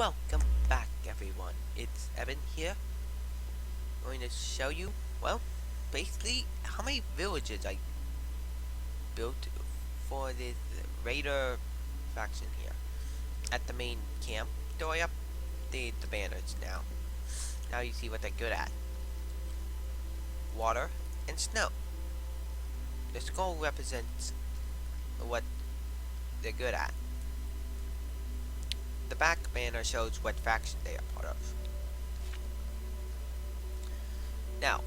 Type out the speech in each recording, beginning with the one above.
Welcome back, everyone. It's Evan here. I'm going to show you, well, basically, how many villages I built for this Raider faction here. At the main camp, though I updated the banners now. Now you see what they're good at. Water and snow. The skull represents what they're good at. The back banner shows what faction they are part of. Now,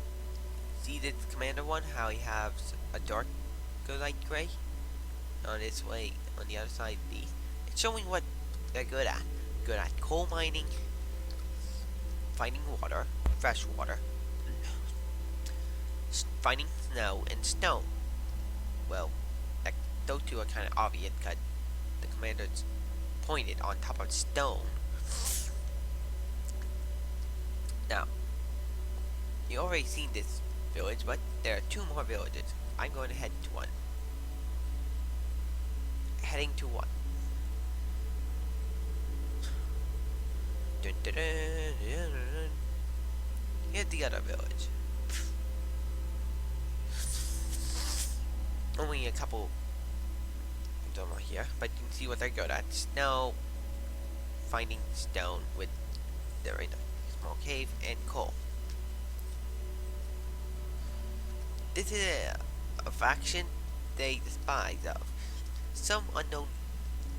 see this commander one, how he has a dark light gray? On this way, on the other side, it's showing what they're good at. Good at coal mining, finding water, fresh water, finding snow and stone. Well, those two are kind of obvious because the commander's pointed on top of stone. Now, you already seen this village, but there are two more villages. I'm going to head to one. Heading to one. Dun, dun, dun, dun, dun, dun. Here's the other village. Only a couple of them are here, but you can see what they're good at. Snow, finding stone with they're in a small cave, and coal. This is a faction they despise of. Some unknown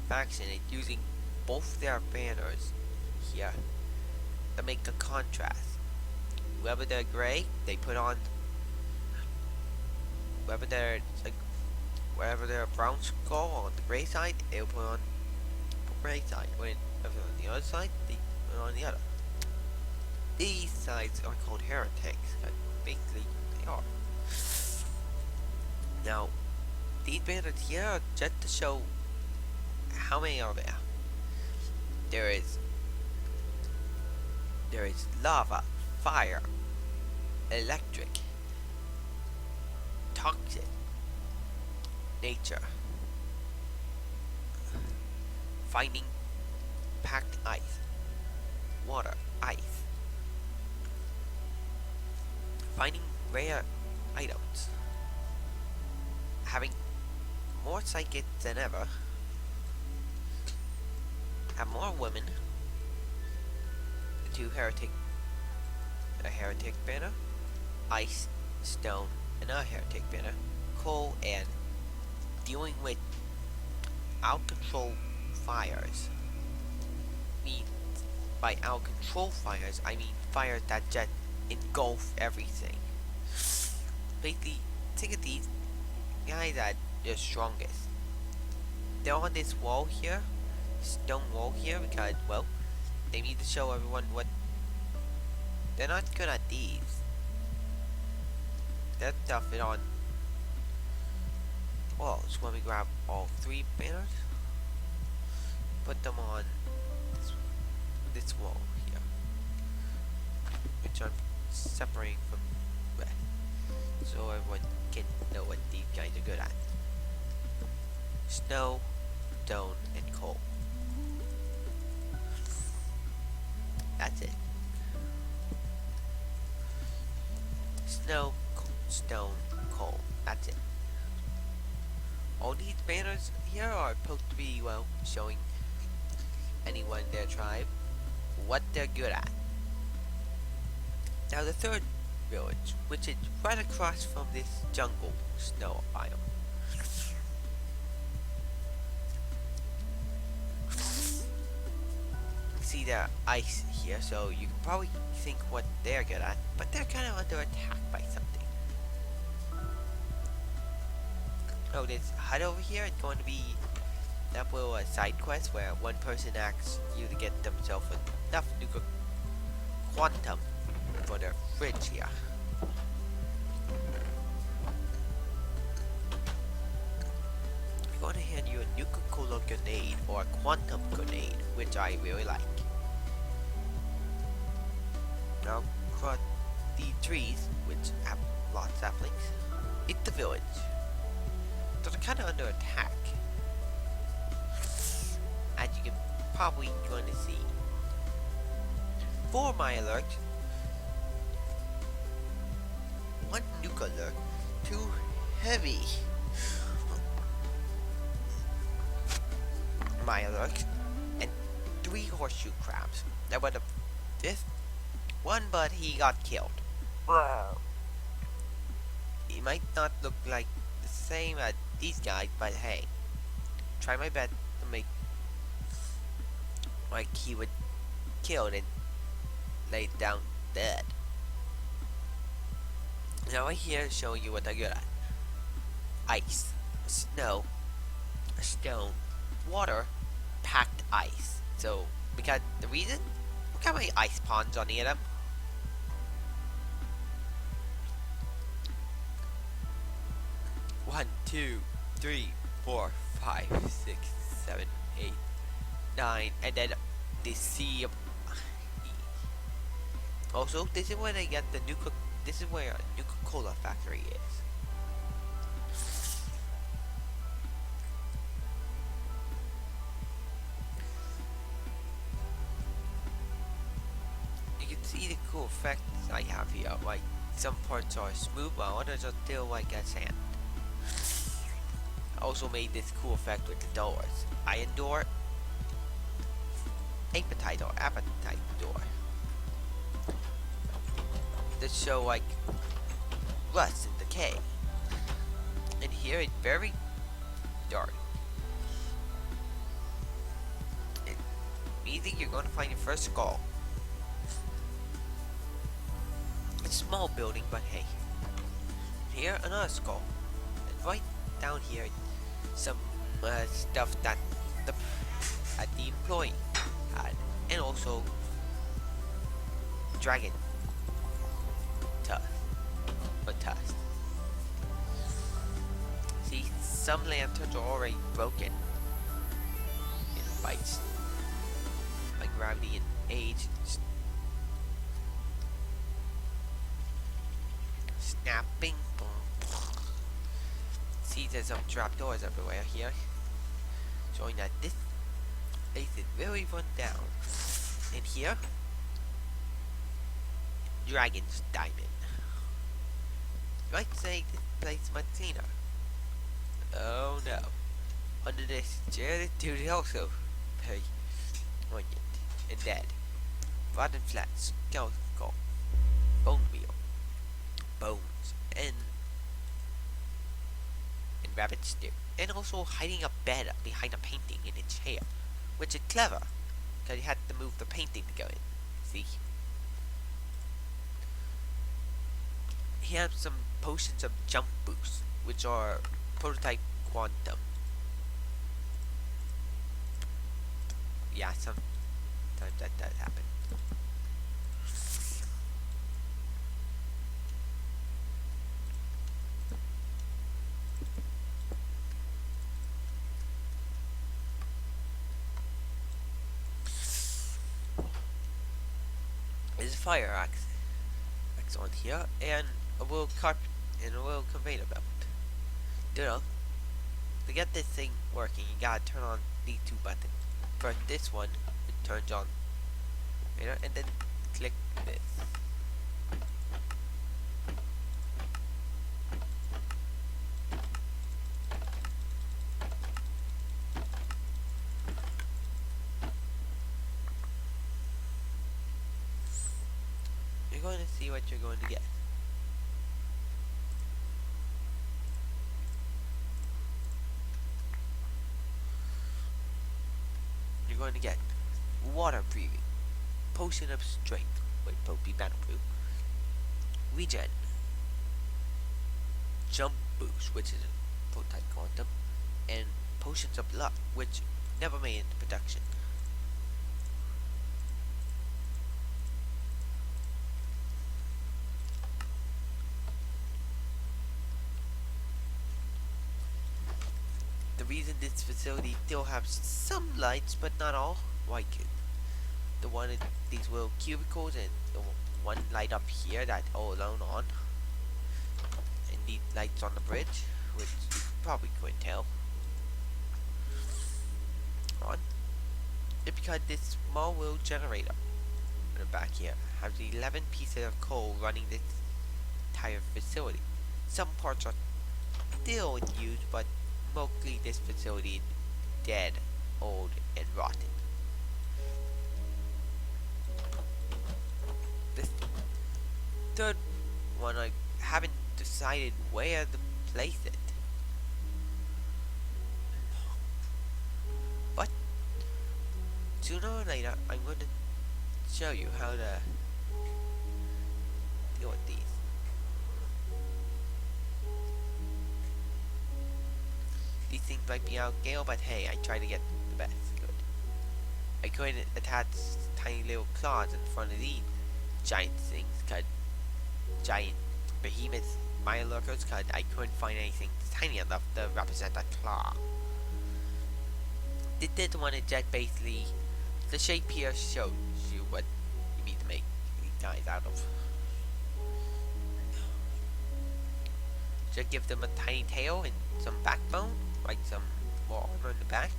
faction is using both their banners here to make a contrast. Whether they're gray, they put on. Whether they're a brown skull on the gray side, they'll put on the gray side. When on the other side, they put on the other. These sides are called heretics, but basically they are. Now, these banners here are just to show how many are there. There is lava, fire, electric, toxic, nature, finding packed ice, water, ice, finding rare items, having more psychics than ever, have more women, the two a heretic banner, ice, stone, another heretic banner, coal, and dealing with out of control fires. By out of control fires, I mean fires that just engulf everything. Basically, think of these guys that are strongest. They're on this wall here, stone wall here, because, well, they need to show everyone what. They're not good at these. That stuff is on walls. When we grab all three banners, put them on this wall here, which I'm separating from red, so everyone can know what these guys are good at. Snow, stone, and coal. That's it. Snow, stone, coal. That's it. All these banners here are supposed to be, well, showing anyone in their tribe what they're good at. Now the third village, which is right across from this jungle snow biome. See the ice here, so you can probably think what they're good at, but they're kind of under attack by something. Oh, this hut over here is going to be that little side quest where one person asks you to get themselves enough nuclear quantum for their fridge here. I'm going to hand you a nuka-cola grenade or a quantum grenade, which I really like. Now, across these trees, which have lots of saplings, it's the village. So they're kind of under attack. As you can probably going to see. 4 Mirelurk, 1 Nuka Lurk, 2 Heavy Mirelurk, and 3 Horseshoe Crabs. There was a 5th one, but he got killed. He might not look like the same as these guys, but hey, try my best to make like he would kill and lay down dead. Now I'm here to show you what I'm good at. Ice, snow, stone, water, packed ice. So, because the reason, look how many ice ponds on the of them. One, two, three, 4, 5, 6, 7, 8, 9, and then the sea of. Also, this is where they get the Nuka. This is where a Nuka-Cola factory is. You can see the cool effects I have here. Like some parts are smooth, while others are still like a sand. I also made this cool effect with the doors. Iron door, apatite or appetite door. To show like rust and decay. And here it's very dark. It means you're going to find your first skull. It's a small building, but hey. Here another skull. And right down here some stuff that the employee had, and also dragon tusk or tusk. See, some lanterns are already broken in fights by gravity and age. Snapping. See, there's some trapdoors everywhere here, showing that this place is very run down. And here, Dragon's Diamond. You might say this place much cleaner. Oh no. Under this chair, this dude is also very poignant and dead. Rotten flat, skeletal, bone meal, bones, and rabbit stew. And also hiding a bed behind a painting in a chair, which is clever, because you had to move the painting to go in. See? He has some potions of jump boost, which are prototype quantum. Yeah, sometimes that does happen. There's a fire axe on here, and a little carpet and a little conveyor belt. To get this thing working, you gotta turn on these 2 buttons. First, this one, it turns on, and then click this. You're going to see what you're going to get. You're going to get water breathing, potion of strength, wait, be battleproof, regen, jump boost, which is a prototype quantum, and potions of luck, which never made into production. The reason this facility still has some lights, but not all, like the one in these little cubicles and the one light up here that all alone on, and these lights on the bridge, which you probably couldn't tell on, it's because this small little generator the back here has 11 pieces of coal running this entire facility. Some parts are still in use, but mostly this facility is dead, old, and rotten. This third one, I haven't decided where to place it. But sooner or later, I'm going to show you how to deal with these. These things might be out of scale, but hey, I try to get the best. Good. I couldn't attach tiny little claws in front of these giant things, giant behemoth mirelurkers, cause I couldn't find anything tiny enough to represent a claw. This one is just basically, the shape here shows you what you need to make these guys out of. Just give them a tiny tail and some backbone, like some more armor in the back.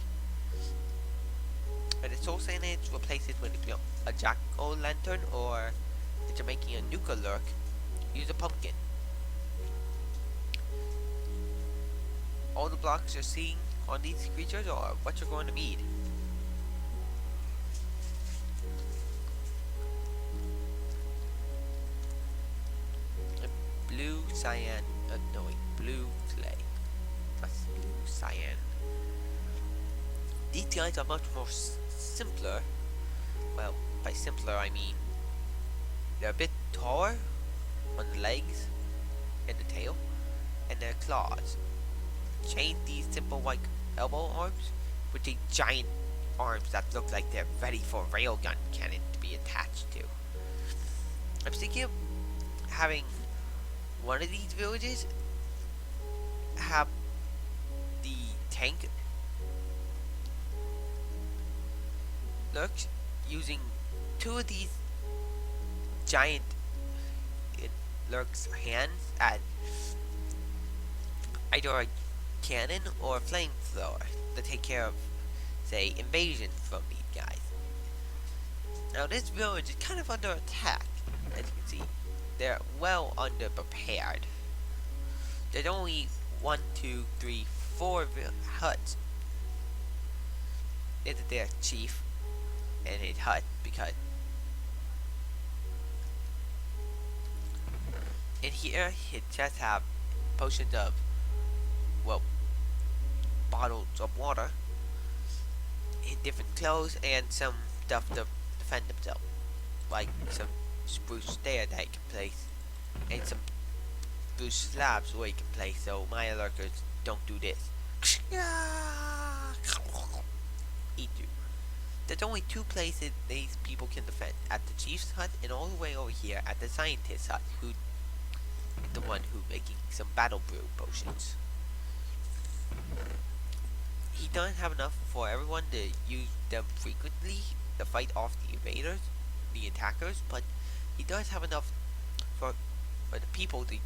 And the soul sand is replace it with a jack-o'-lantern, or if you're making a nuka lurk, use a pumpkin. All the blocks you're seeing on these creatures are what you're going to need. And blue cyan, blue clay. That's blue cyan. These guys are much more simpler. Well, by simpler I mean they're a bit taller on the legs and the tail, and their claws. Change these simple white elbow arms with these giant arms that look like they're ready for a railgun cannon to be attached to. I'm thinking of having one of these villages have the tank lurks using two of these giant lurks' hands at either a cannon or a flamethrower to take care of, say, invasion from these guys. Now this village is kind of under attack, as you can see. They're well underprepared. There's only 1, 2, 3, 4 huts. It's their chief and his hut, because in here it just have potions of, well, bottles of water, in different clothes, and some stuff to defend themselves, like some spruce stair that you can place, and some spruce slabs where you can place so mirelurkers don't do this. Eat you. There's only 2 places these people can defend, at the chief's hut and all the way over here at the scientist's hut, who is the one who's making some battle brew potions. He doesn't have enough for everyone to use them frequently to fight off the invaders, the attackers, but he does have enough for the people to,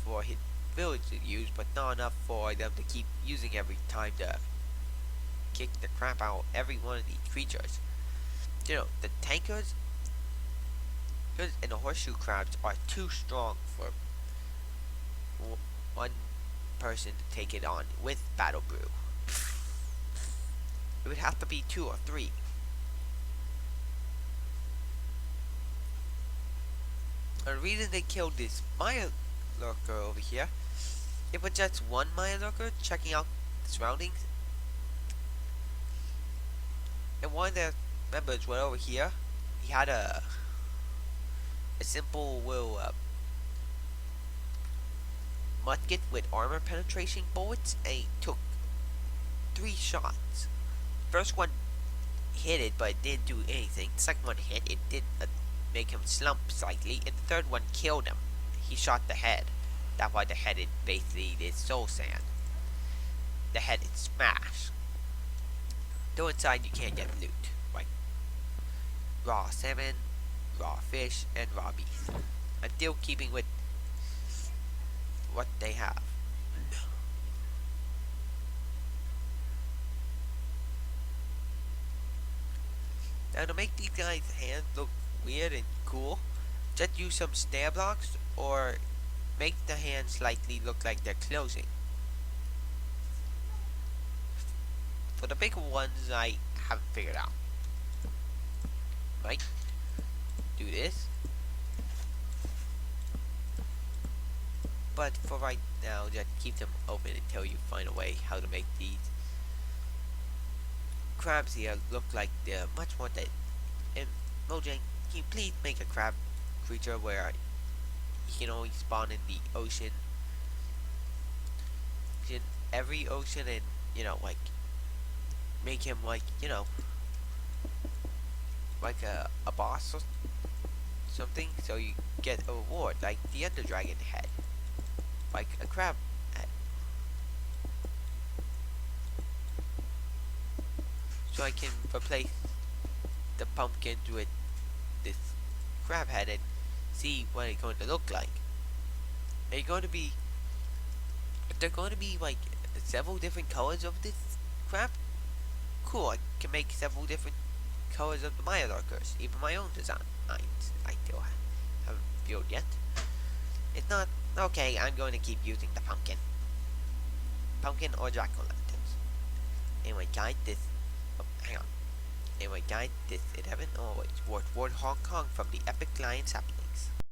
for his village to use, but not enough for them to keep using every time to kick the crap out of every one of these creatures. You know, the tankers and the horseshoe crabs are too strong for one person to take it on with battle brew. It would have to be 2 or 3. And the reason they killed this mirelurker over here, it was just one mirelurker checking out the surroundings, and one of their members went over here. He had a simple little musket with armor penetration bullets, and he took 3 shots. First one hit it, but it didn't do anything. The second one hit, it did make him slump slightly, and the third one killed him. He shot the head. That's why the head is basically this soul sand. The head is smashed. Though inside you can't get loot, like raw salmon, raw fish, and raw beef. I'm still keeping with what they have. Now to make these guys' hands look weird and cool, just use some stair blocks or make the hands slightly look like they're closing. For the bigger ones, I haven't figured out. Right? Do this. But for right now, just keep them open until you find a way how to make these crabs here look like they're much more dead. And Mojang, can you please make a crab creature where he can only spawn in the ocean, in every ocean, and like make him like like a boss or something, so you get a reward like the Ender Dragon head, like a crab head. So I can replace the pumpkins with this crab head and see what it's going to look like. Are you going to be? If they're going to be like several different colors of this crab, cool. I can make several different colors of the Mirelurkers, even my own design. I still haven't built yet. It's not okay. I'm going to keep using the pumpkin or jack-o'-lanterns. Anyway, guys, this. Oh, hang on. Anyway, guys, this is Evan. Oh wait, Ward Hong Kong from the Epic Lion Sapling.